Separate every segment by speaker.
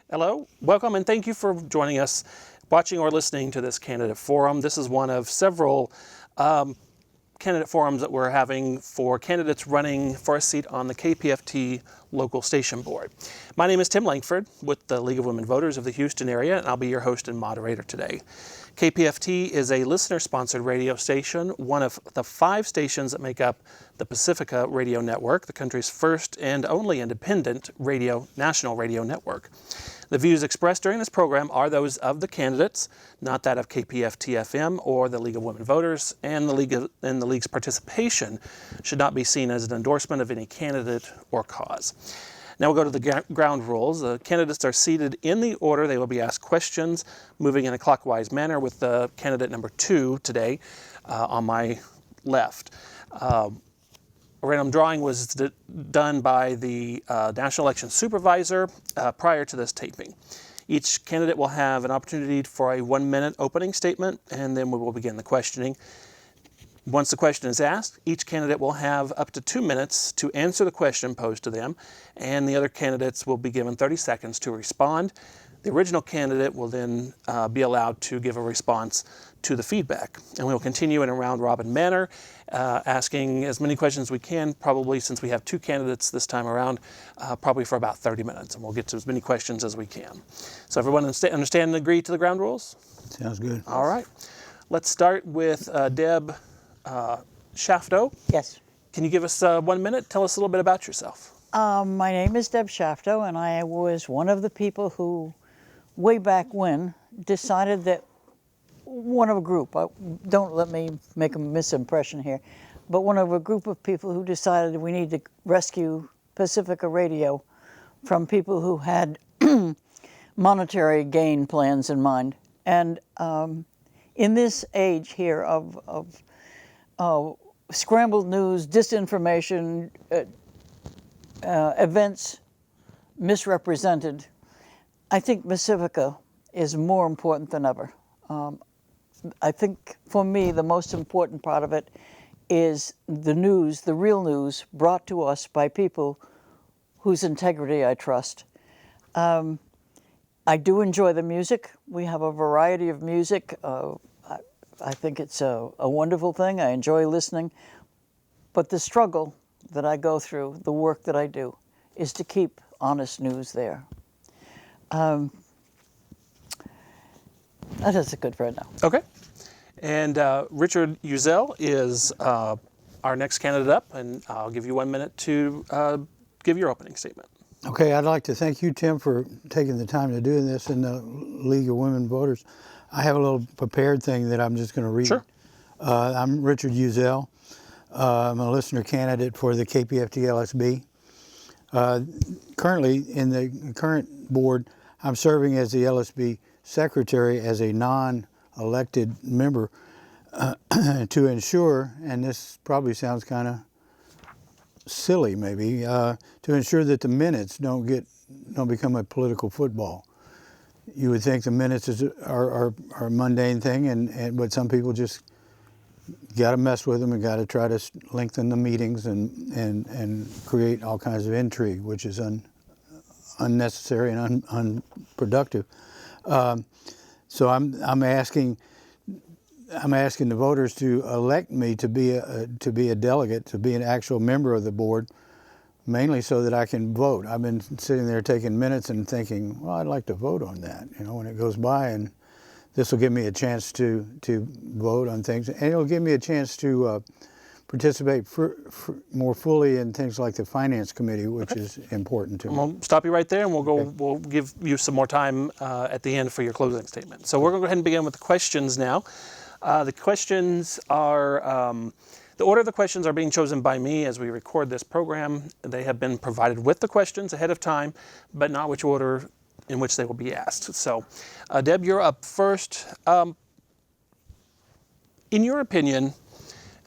Speaker 1: Hello, welcome, and thank you for joining us, watching or listening to this candidate forum. This is one of several candidate forums that we're having for candidates running for a seat on the KPFT local station board. My name is Tim Langford with the League of Women Voters of the Houston area, and I'll be your host and moderator today. KPFT is a listener-sponsored radio station, one of the 5 stations that make up the Pacifica radio network, the country's first and only independent national radio network. The views expressed during this program are those of the candidates, not that of KPFT-FM or the League of Women Voters, and the League's participation should not be seen as an endorsement of any candidate or cause. Now we'll go to the ground rules. The candidates are seated in the order they will be asked questions, moving in a clockwise manner with the candidate number 2 today on my left. A random drawing was done by the National Election Supervisor prior to this taping. Each candidate will have an opportunity for a 1-minute opening statement, and then we will begin the questioning. Once the question is asked, each candidate will have up to 2 minutes to answer the question posed to them, and the other candidates will be given 30 seconds to respond. The original candidate will then be allowed to give a response to the feedback. And we will continue in a round-robin manner, asking as many questions as we can, probably since we have 2 candidates this time around, probably for about 30 minutes, and we'll get to as many questions as we can. So everyone understand and agree to the ground rules?
Speaker 2: Sounds good.
Speaker 1: All right. Let's start with Deb Shafto.
Speaker 3: Yes.
Speaker 1: Can you give us 1 minute? Tell us a little bit about yourself.
Speaker 3: My name is Deb Shafto, and I was one of the people who, way back when, decided that one of a group, don't let me make a misimpression here, but one of a group of people who decided we need to rescue Pacifica Radio from people who had monetary gain plans in mind. And in this age here of scrambled news, disinformation, events misrepresented, I think Pacifica is more important than ever. I think for me the most important part of it is the news, the real news, brought to us by people whose integrity I trust. I do enjoy the music. We have a variety of music. I think it's a wonderful thing. I enjoy listening. But the struggle that I go through, the work that I do, is to keep honest news there. That's a good friend now.
Speaker 1: Okay. And Richard Uzzell is our next candidate up, and I'll give you 1 minute to give your opening statement.
Speaker 2: Okay, I'd like to thank you, Tim, for taking the time to do this in the League of Women Voters. I have a little prepared thing that I'm just going to read.
Speaker 1: Sure.
Speaker 2: I'm Richard Uzzell. I'm a listener candidate for the KPFT LSB. Currently, in the current board, I'm serving as the LSB secretary as a non-elected member to ensure, and this probably sounds kind of silly maybe, to ensure that the minutes don't become a political football. You would think the minutes are a mundane thing, but some people just got to mess with them and got to try to lengthen the meetings and create all kinds of intrigue, which is unnecessary and unproductive. So I'm asking the voters to elect me to be a delegate, to be an actual member of the board, mainly so that I can vote. I've been sitting there taking minutes and thinking, well, I'd like to vote on that, when it goes by, and this will give me a chance to vote on things, and it'll give me a chance to participate more fully in things like the Finance Committee, which is important to me.
Speaker 1: We'll stop you right there, and we'll give you some more time at the end for your closing statement. So we're going to go ahead and begin with the questions now. The questions are, the order of the questions are being chosen by me as we record this program. They have been provided with the questions ahead of time, but not which order in which they will be asked. So, Deb, you're up first. In your opinion,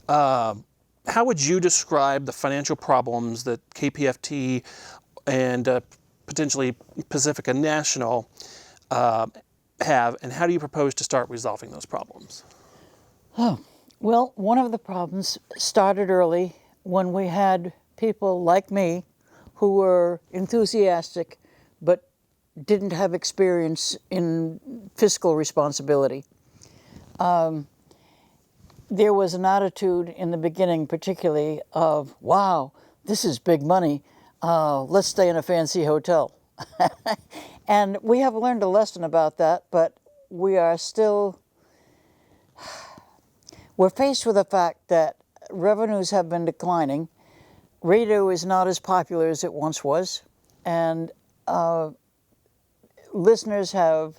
Speaker 1: how would you describe the financial problems that KPFT and potentially Pacifica National have, and how do you propose to start resolving those problems?
Speaker 3: Oh, well, one of the problems started early when we had people like me who were enthusiastic but didn't have experience in fiscal responsibility. There was an attitude in the beginning, particularly of, wow, this is big money. Let's stay in a fancy hotel. And we have learned a lesson about that, but we are still, we're faced with the fact that revenues have been declining. Radio is not as popular as it once was, and listeners have,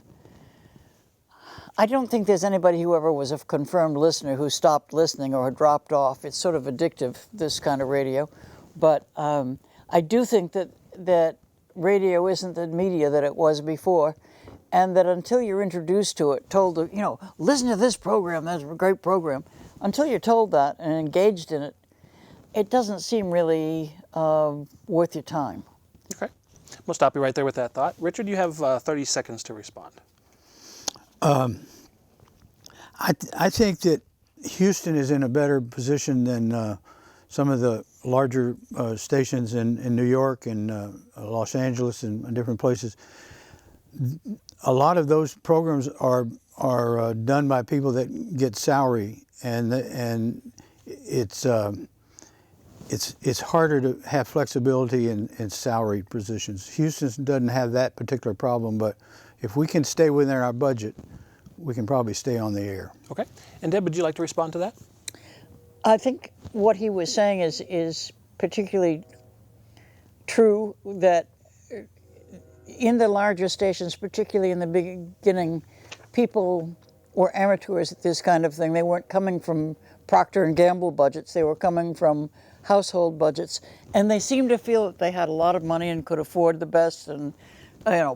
Speaker 3: I don't think there's anybody who ever was a confirmed listener who stopped listening or dropped off. It's sort of addictive, this kind of radio. But I do think that radio isn't the media that it was before, and that until you're introduced to it, told to, listen to this program, that's a great program, until you're told that and engaged in it, it doesn't seem really worth your time.
Speaker 1: Okay. We'll stop you right there with that thought. Richard, you have 30 seconds to respond.
Speaker 2: I think that Houston is in a better position than some of the larger stations in New York and Los Angeles and different places. A lot of those programs are done by people that get salary, and it's harder to have flexibility in salary positions. Houston doesn't have that particular problem, but if we can stay within our budget, we can probably stay on the air.
Speaker 1: Okay. And Deb, would you like to respond to that?
Speaker 3: I think what he was saying is particularly true, that in the larger stations, particularly in the beginning, people were amateurs at this kind of thing. They weren't coming from Procter and Gamble budgets. They were coming from household budgets, and they seemed to feel that they had a lot of money and could afford the best, and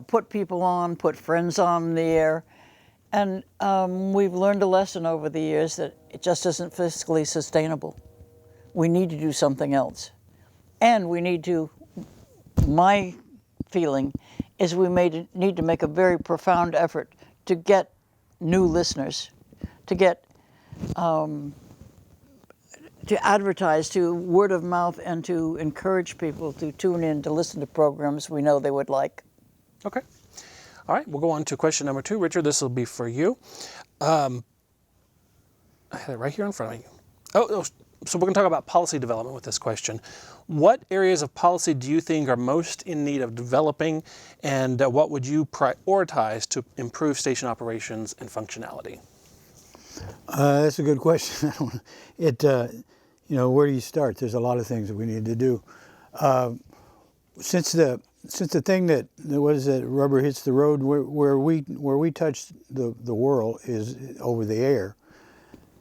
Speaker 3: put people on, put friends on the air. And we've learned a lesson over the years that it just isn't fiscally sustainable. We need to do something else. And we need to, my feeling is we need to make a very profound effort to get new listeners, to get, to advertise, to word of mouth, and to encourage people to tune in to listen to programs we know they would like.
Speaker 1: Okay. All right, we'll go on to question number 2. Richard, this will be for you. I had it right here in front of you. So we're going to talk about policy development with this question. What areas of policy do you think are most in need of developing, and what would you prioritize to improve station operations and functionality?
Speaker 2: That's a good question. Where do you start? There's a lot of things that we need to do. Since the thing that rubber hits the road, where we touch the world is over the air,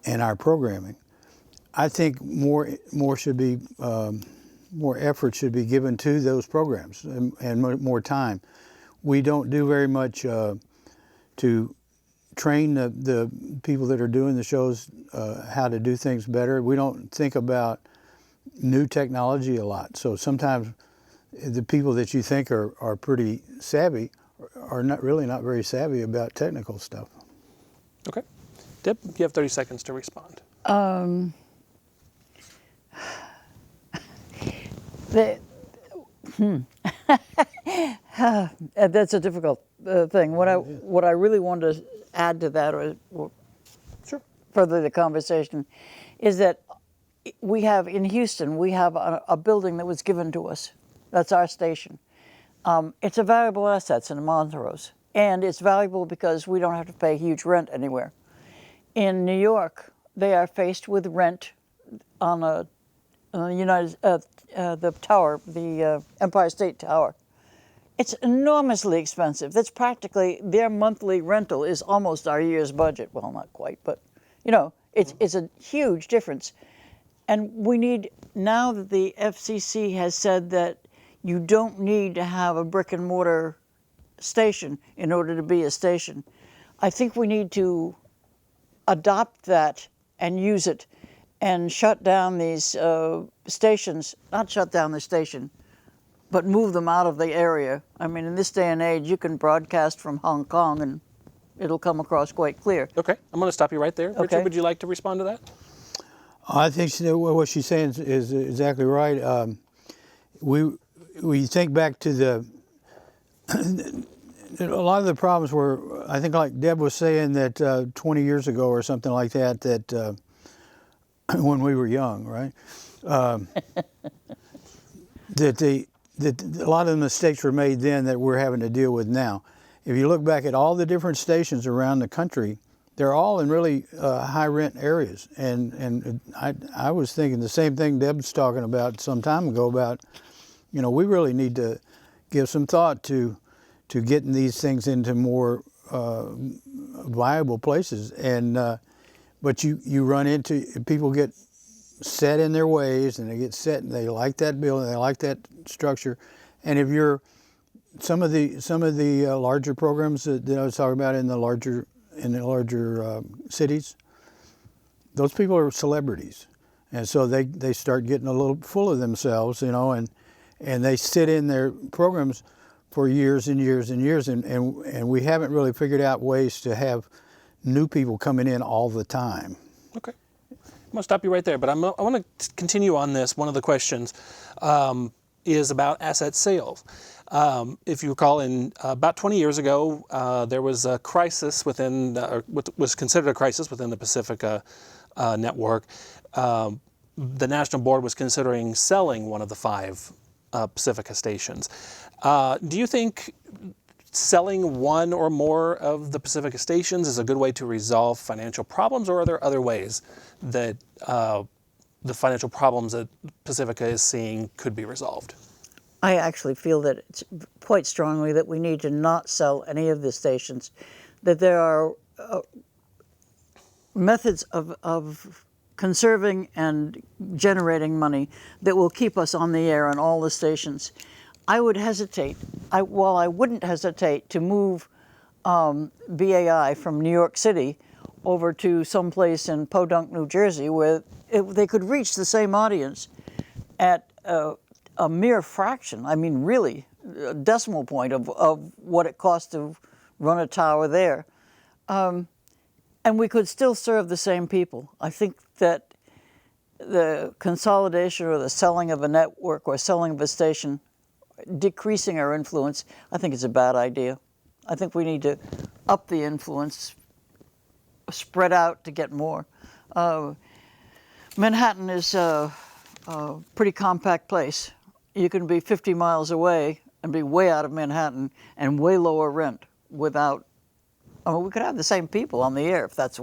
Speaker 2: and our programming. I think more effort should be given to those programs and more time. We don't do very much to train the people that are doing the shows how to do things better. We don't think about new technology a lot. So sometimes the people that you think are pretty savvy are not very savvy about technical stuff.
Speaker 1: Okay. Deb, you have 30 seconds to respond.
Speaker 3: That's a difficult thing. What I really want to add to that, or
Speaker 1: Sure.
Speaker 3: further the conversation, is that we have in Houston, we have a building that was given to us. That's our station. It's a valuable asset in Montrose, and it's valuable because we don't have to pay huge rent anywhere. In New York, they are faced with rent on the tower, the Empire State Tower. It's enormously expensive. That's practically their monthly rental is almost our year's budget. Well, not quite, but it's a huge difference. And we need, now that the FCC has said that you don't need to have a brick and mortar station in order to be a station, I think we need to adopt that and use it and shut down these stations, not shut down the station, but move them out of the area. I mean, in this day and age, you can broadcast from Hong Kong and it'll come across quite clear.
Speaker 1: Okay, I'm going to stop you right there.
Speaker 3: Okay.
Speaker 1: Richard, would you like to respond to that?
Speaker 2: I think what she's saying is exactly right. We think back to a lot of the problems were, I think, like Deb was saying, that 20 years ago or something like that, that when we were young, right? That a lot of the mistakes were made then that we're having to deal with now. If you look back at all the different stations around the country, they're all in really high rent areas. And I was thinking the same thing Deb was talking about some time ago about, we really need to give some thought to getting these things into more viable places. And but you run into, people get set in their ways, and they get set, and they like that building, they like that structure. And if you're some of the larger programs that I was talking about in the larger cities, those people are celebrities, and so they start getting a little full of themselves, and they sit in their programs for years and years and years, and we haven't really figured out ways to have new people coming in all the time.
Speaker 1: Okay. I'm going to stop you right there, but I want to continue on this. One of the questions is about asset sales. If you recall, in about 20 years ago, there was a crisis within, or what was considered a crisis within the Pacifica network. The National Board was considering selling one of the 5 Pacifica stations. Do you think selling one or more of the Pacifica stations is a good way to resolve financial problems, or are there other ways that the financial problems that Pacifica is seeing could be resolved?
Speaker 3: I actually feel that it's quite strongly that we need to not sell any of the stations, that there are methods of conserving and generating money that will keep us on the air on all the stations. I would hesitate, I wouldn't hesitate to move BAI from New York City over to someplace in Podunk, New Jersey, where they could reach the same audience at a mere fraction, I mean really, a decimal point of what it costs to run a tower there. And we could still serve the same people. I think that the consolidation or the selling of a network or selling of a station, decreasing our influence, I think is a bad idea. I think we need to up the influence, spread out to get more. Manhattan is a pretty compact place. You can be 50 miles away and be way out of Manhattan and way lower rent without, we could have the same people on the air if that's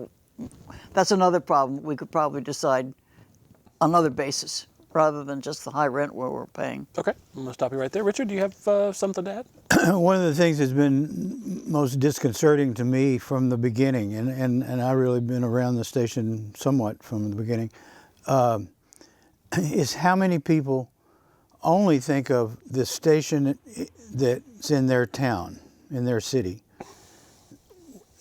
Speaker 3: another problem. We could probably decide another basis rather than just the high rent where we're paying.
Speaker 1: Okay, I'm going to stop you right there. Richard, do you have something to add?
Speaker 2: One of the things that's been most disconcerting to me from the beginning, and I've really been around the station somewhat from the beginning, is how many people only think of the station that's in their town, in their city,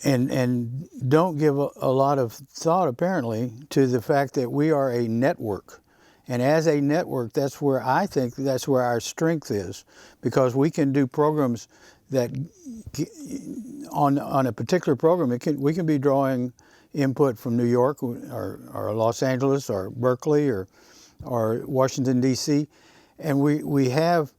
Speaker 2: and don't give a lot of thought, apparently, to the fact that we are a network. And as a network, that's where I think that's where our strength is, because we can do programs that, on a particular program, we can be drawing input from New York or Los Angeles or Berkeley or Washington, D.C., and we have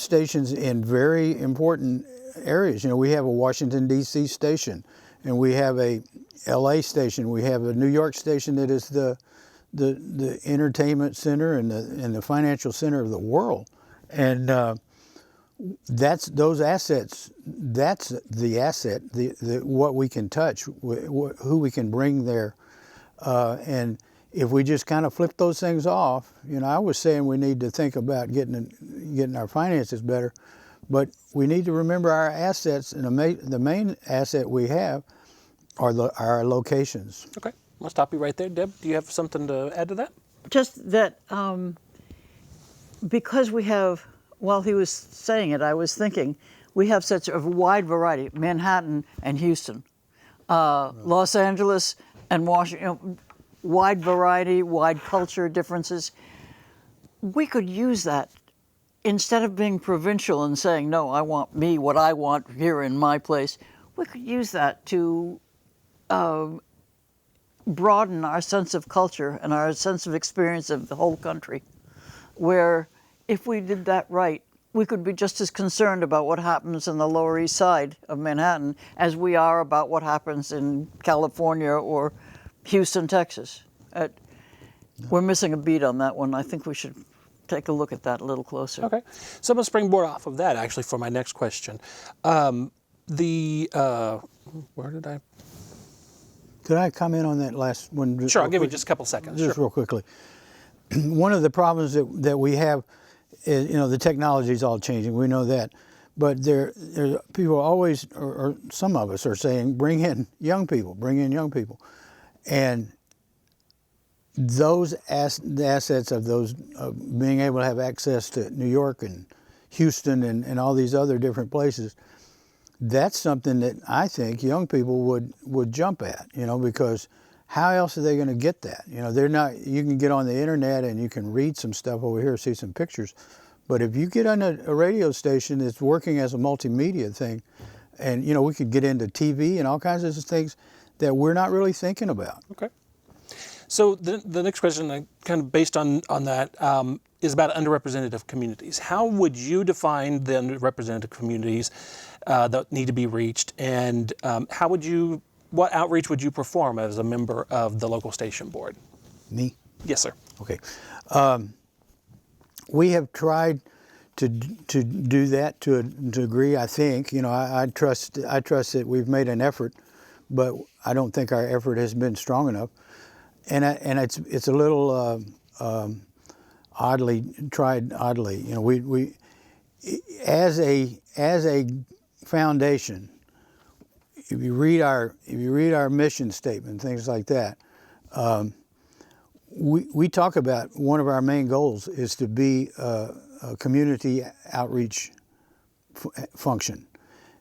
Speaker 2: stations in very important areas. We have a Washington, D.C. station, and we have a L.A. station. We have a New York station that is the entertainment center and the financial center of the world, and that's those assets. That's the asset. What we can touch, who we can bring there, and if we just kind of flip those things off, I was saying we need to think about getting our finances better, but we need to remember our assets, and the main asset we have are our locations.
Speaker 1: Okay. I'll stop you right there. Deb, do you have something to add to that?
Speaker 3: Just that because we have, while he was saying it, I was thinking, we have such a wide variety, Manhattan and Houston, Los Angeles and Washington, wide variety, wide culture differences. We could use that instead of being provincial and saying, no, I want what I want here in my place. We could use that to broaden our sense of culture and our sense of experience of the whole country, where if we did that right, we could be just as concerned about what happens in the Lower East Side of Manhattan as we are about what happens in California or Houston, Texas. We're missing a beat on that one. I think we should take a look at that a little closer.
Speaker 1: Okay, so I'm going to springboard off of that actually for my next question. Where did I?
Speaker 2: Could I comment on that last one?
Speaker 1: Sure, I'll give you just a couple seconds.
Speaker 2: Just
Speaker 1: Sure.
Speaker 2: real quickly. One of the problems that we have is, the technology is all changing. We know that. But people always, or some of us are saying, bring in young people. And the assets of those being able to have access to New York and Houston and all these other different places, that's something that I think young people would jump at, because how else are they going to get that? They're not. You can get on the internet and you can read some stuff over here, see some pictures, but if you get on a radio station that's working as a multimedia thing, and we could get into TV and all kinds of things that we're not really thinking about.
Speaker 1: Okay. So the next question, kind of based on that, is about underrepresented communities. How would you define the underrepresented communities that need to be reached, and what outreach would you perform as a member of the local station board?
Speaker 2: Me?
Speaker 1: Yes, sir.
Speaker 2: Okay. We have tried to do that to a degree. I think I trust that we've made an effort, but I don't think our effort has been strong enough. And it's a little oddly. We as a foundation, if you read our mission statement, things like that, we talk about one of our main goals is to be a community outreach function,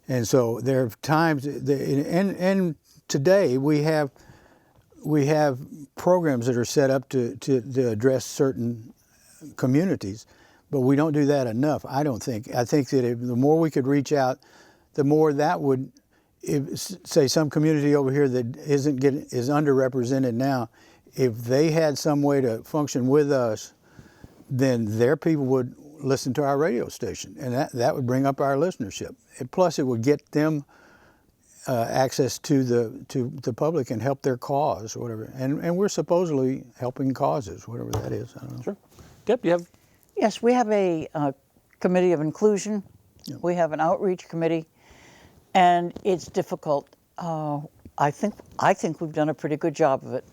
Speaker 2: and so there are times and today we have programs that are set up to address certain communities, but we don't do that enough, I don't think. I think that the more we could reach out, the more that would, say some community over here that is underrepresented now, if they had some way to function with us, then their people would listen to our radio station, and that would bring up our listenership. And plus, it would get them access to the public and help their cause, or whatever. And we're supposedly helping causes, whatever that is. I don't know.
Speaker 1: Sure. Deb, do you have?
Speaker 3: Yes, we have a committee of inclusion.
Speaker 2: Yeah.
Speaker 3: We have an outreach committee, and it's difficult. I think we've done a pretty good job of it.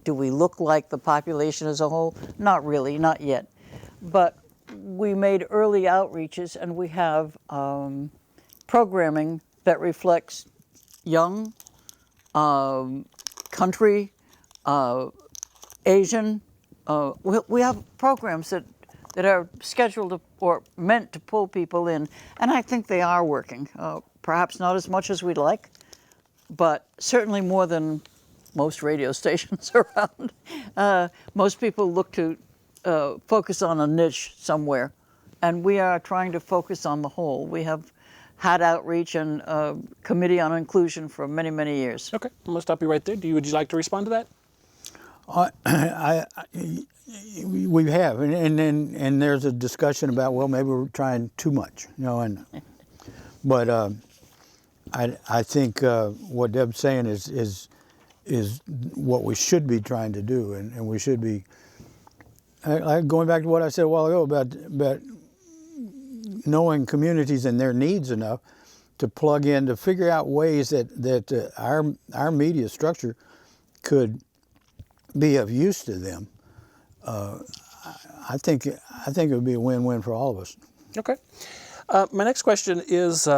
Speaker 3: Do we look like the population as a whole? Not really, not yet. But we made early outreaches, and we have programming that reflects young, country, Asian. We have programs that are scheduled or meant to pull people in, and I think they are working. Perhaps not as much as we'd like, but certainly more than most radio stations around. Most people look to focus on a niche somewhere, and we are trying to focus on the whole. We have had outreach and committee on inclusion for many, many years.
Speaker 1: Okay, I'm going to stop you right there. Would you like to respond to that?
Speaker 2: We have, and there's a discussion about, well, maybe we're trying too much, but I think what Deb's saying is what we should be trying to do, and we should be. Going back to what I said a while ago about knowing communities and their needs enough to plug in, to figure out ways that our media structure could be of use to them. I think it would be a win-win for all of us.
Speaker 1: Okay. My next question is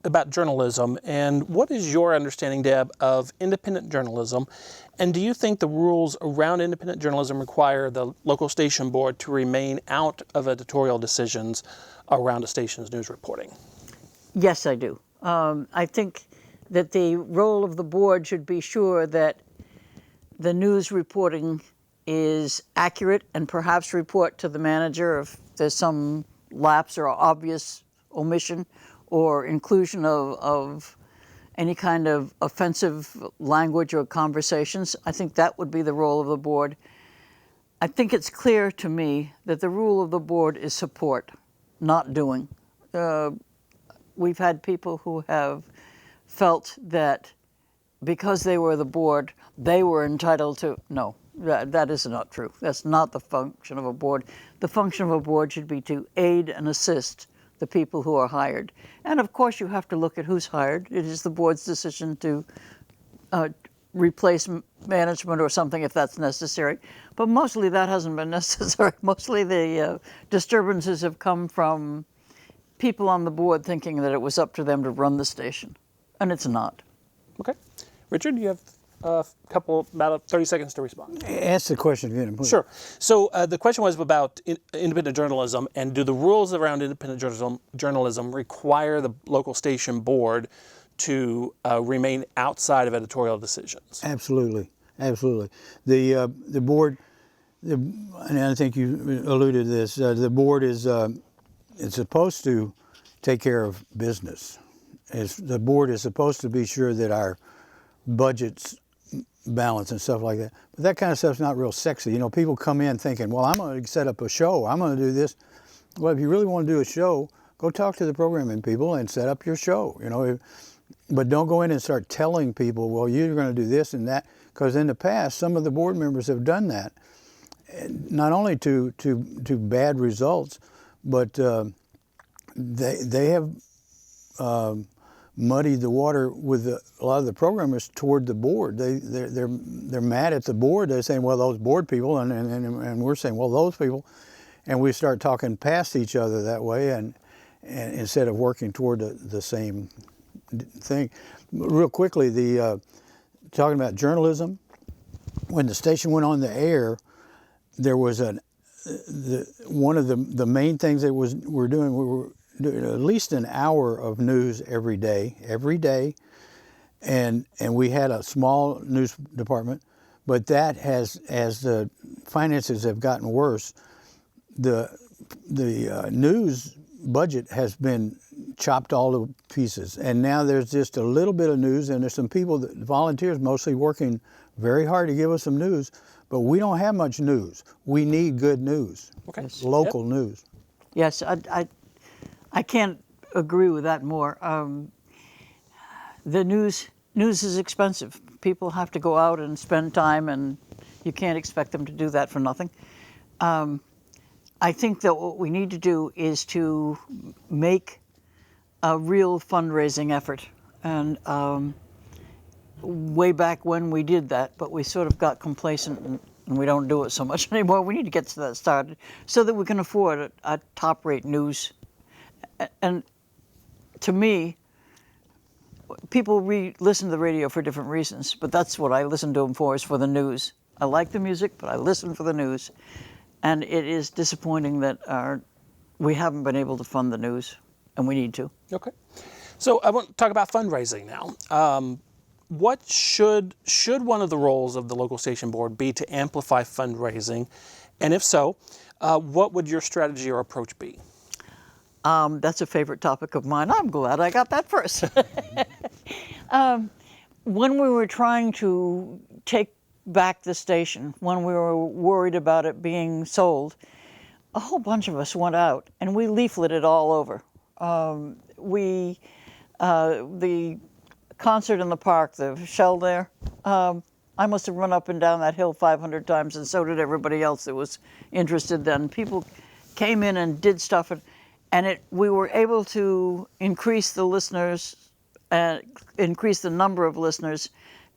Speaker 1: about journalism, and what is your understanding, Deb, of independent journalism, and do you think the rules around independent journalism require the local station board to remain out of editorial decisions around a station's news reporting?
Speaker 3: Yes, I do. I think that the role of the board should be sure that the news reporting is accurate, and perhaps report to the manager if there's some lapse or obvious omission or inclusion of any kind of offensive language or conversations. I think that would be the role of the board. I think it's clear to me that the role of the board is support. not doing. We've had people who have felt that because they were the board, they were entitled to, no, that is not true. That's not the function of a board. The function of a board should be to aid and assist the people who are hired. And of course you have to look at who's hired. It is the board's decision to replace management or something if that's necessary. But mostly that hasn't been necessary. Mostly the disturbances have come from people on the board thinking that it was up to them to run the station, and it's not.
Speaker 1: Okay. Richard, you have about 30 seconds to respond.
Speaker 2: Ask the question again, please.
Speaker 1: Sure. So the question was about independent journalism, and do the rules around independent journalism require the local station board to remain outside of editorial decisions?
Speaker 2: Absolutely, absolutely. The board, and I think you alluded to this. The board is it's supposed to take care of business. The board is supposed to be sure that our budgets balance and stuff like that. But that kind of stuff's not real sexy. You know, people come in thinking, well, I'm going to set up a show. I'm going to do this. Well, if you really want to do a show, go talk to the programming people and set up your show. You know, but don't go in and start telling people, well, you're going to do this and that, because in the past, some of the board members have done that, not only to bad results, but they have muddied the water with a lot of the programmers toward the board. They're mad at the board. They're saying, well, those board people, and we're saying, well, those people, and we start talking past each other that way, and instead of working toward the same thing. Real quickly, talking about journalism, when the station went on the air, there was one of the main things that we're doing. We were doing at least an hour of news every day, and we had a small news department, but that has, as the finances have gotten worse, the news budget has been chopped all to pieces, and now there's just a little bit of news, and there's some people, volunteers mostly, working very hard to give us some news, but we don't have much news. We need good news,
Speaker 1: Okay.
Speaker 2: local news.
Speaker 3: Yes, I can't agree with that more. The news is expensive. People have to go out and spend time, and you can't expect them to do that for nothing. I think that what we need to do is to make a real fundraising effort. And way back when we did that, but we sort of got complacent and we don't do it so much anymore. We need to get that started so that we can afford a top-rate news. And to me, people listen to the radio for different reasons, but that's what I listen to them for, is for the news. I like the music, but I listen for the news. And it is disappointing that we haven't been able to fund the news, and we need to.
Speaker 1: Okay. So I want to talk about fundraising now. What should one of the roles of the local station board be to amplify fundraising? And if so, what would your strategy or approach be?
Speaker 3: That's a favorite topic of mine. I'm glad I got that first. When we were trying to take back the station, when we were worried about it being sold, a whole bunch of us went out and we leafleted all over. The concert in the park, the shell there, I must have run up and down that hill 500 times, and so did everybody else that was interested then. People came in and did stuff, and we were able to increase the listeners, increase the number of listeners,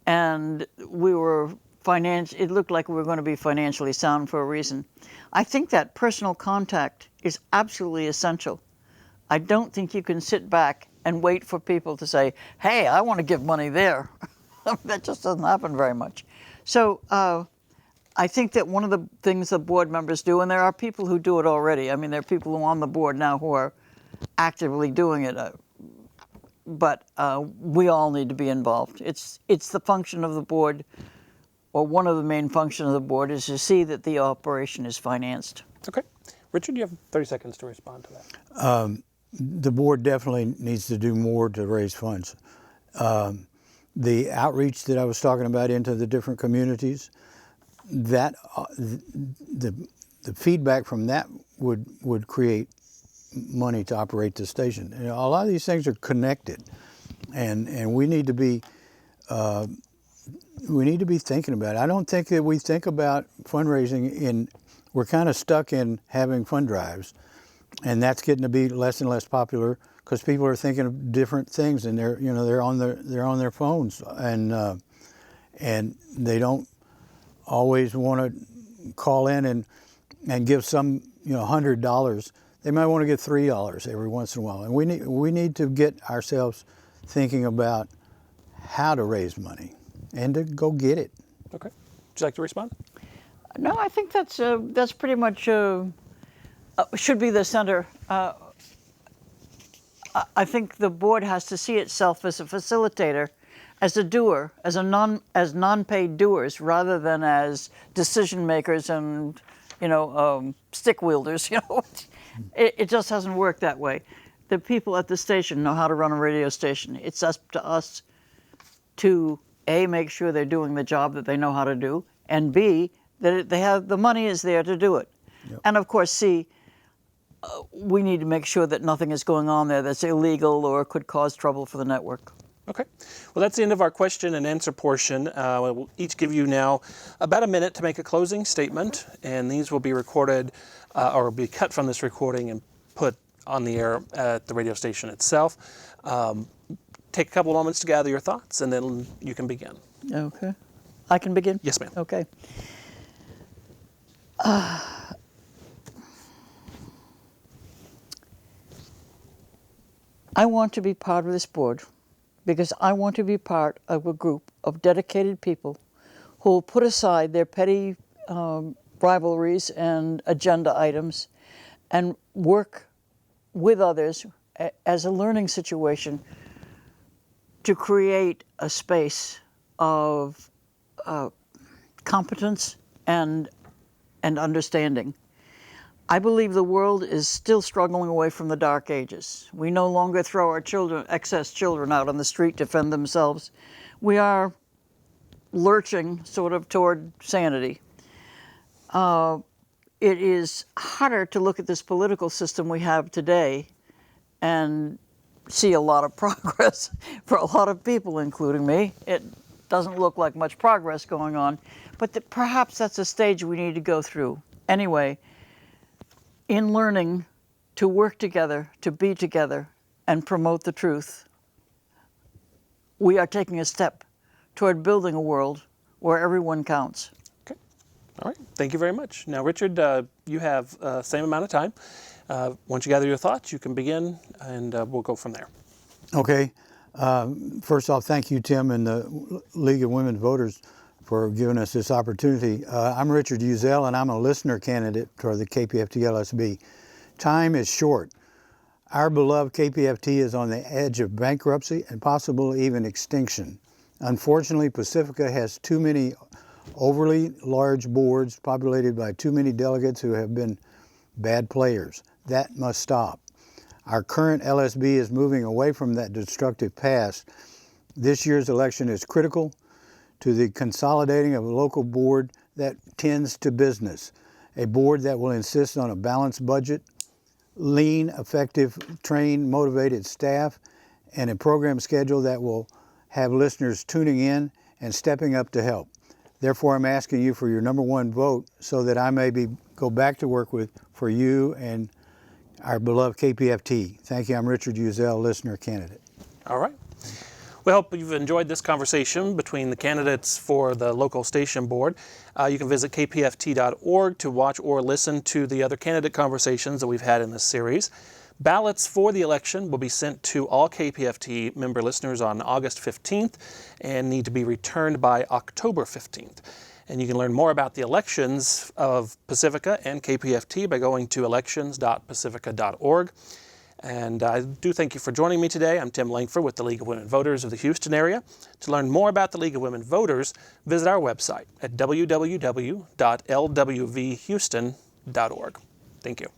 Speaker 3: and it looked like we were going to be financially sound for a reason. I think that personal contact is absolutely essential. I don't think you can sit back and wait for people to say, hey, I want to give money there. That just doesn't happen very much. So I think that one of the things the board members do, and there are people who do it already. I mean, there are people who are on the board now who are actively doing it. But we all need to be involved. It's the function of the board, or one of the main functions of the board, is to see that the operation is financed.
Speaker 1: Okay. Richard, you have 30 seconds to respond to that.
Speaker 2: The board definitely needs to do more to raise funds. The outreach that I was talking about into the different communities, that the feedback from that would create money to operate the station. You know, a lot of these things are connected, and we need to be thinking about it. I don't think that we think about fundraising we're kind of stuck in having fund drives, and that's getting to be less and less popular because people are thinking of different things, and they're on their phones, and they don't always want to call in and give some $100. They might want to get $3 every once in a while, and we need to get ourselves thinking about how to raise money and to go get it.
Speaker 1: Okay. Would you like to respond?
Speaker 3: No, I think that's pretty much should be the center. I think the board has to see itself as a facilitator, as a doer, as non-paid doers, rather than as decision makers and stick wielders. It just hasn't worked that way. The people at the station know how to run a radio station. It's up to us to A, make sure they're doing the job that they know how to do, and B, that they have the money is there to do it. Yep. And of course, C, we need to make sure that nothing is going on there that's illegal or could cause trouble for the network.
Speaker 1: Okay. Well, that's the end of our question and answer portion. We'll each give you now about a minute to make a closing statement, and these will be recorded or be cut from this recording and put on the air at the radio station itself. Take a couple of moments to gather your thoughts, and then you can begin.
Speaker 3: Okay. I can begin?
Speaker 1: Yes, ma'am.
Speaker 3: Okay. I want to be part of this board because I want to be part of a group of dedicated people who will put aside their petty rivalries and agenda items and work with others as a learning situation to create a space of competence and understanding. I believe the world is still struggling away from the dark ages. We no longer throw our excess children out on the street to fend themselves. We are lurching sort of toward sanity. It is harder to look at this political system we have today and see a lot of progress for a lot of people, including me. It doesn't look like much progress going on, but perhaps that's a stage we need to go through. Anyway, in learning to work together, to be together, and promote the truth, we are taking a step toward building a world where everyone counts.
Speaker 1: Okay. All right. Thank you very much. Now, Richard, you have the same amount of time. Once you gather your thoughts, you can begin, and we'll go from there.
Speaker 2: Okay. First off, thank you, Tim, and the League of Women Voters for giving us this opportunity. I'm Richard Uzzell, and I'm a listener candidate for the KPFT LSB. Time is short. Our beloved KPFT is on the edge of bankruptcy and possible even extinction. Unfortunately, Pacifica has too many overly large boards populated by too many delegates who have been bad players. That must stop. Our current LSB is moving away from that destructive past. This year's election is critical to the consolidating of a local board that tends to business, a board that will insist on a balanced budget, lean, effective, trained, motivated staff, and a program schedule that will have listeners tuning in and stepping up to help. Therefore, I'm asking you for your #1 vote so that I may go back to work for you and our beloved KPFT. Thank you. I'm Richard Uzzell, listener candidate.
Speaker 1: All right. We hope you've enjoyed this conversation between the candidates for the local station board. You can visit kpft.org to watch or listen to the other candidate conversations that we've had in this series. Ballots for the election will be sent to all KPFT member listeners on August 15th and need to be returned by October 15th. And you can learn more about the elections of Pacifica and KPFT by going to elections.pacifica.org. And I do thank you for joining me today. I'm Tim Langford with the League of Women Voters of the Houston area. To learn more about the League of Women Voters, visit our website at www.lwvhouston.org. Thank you.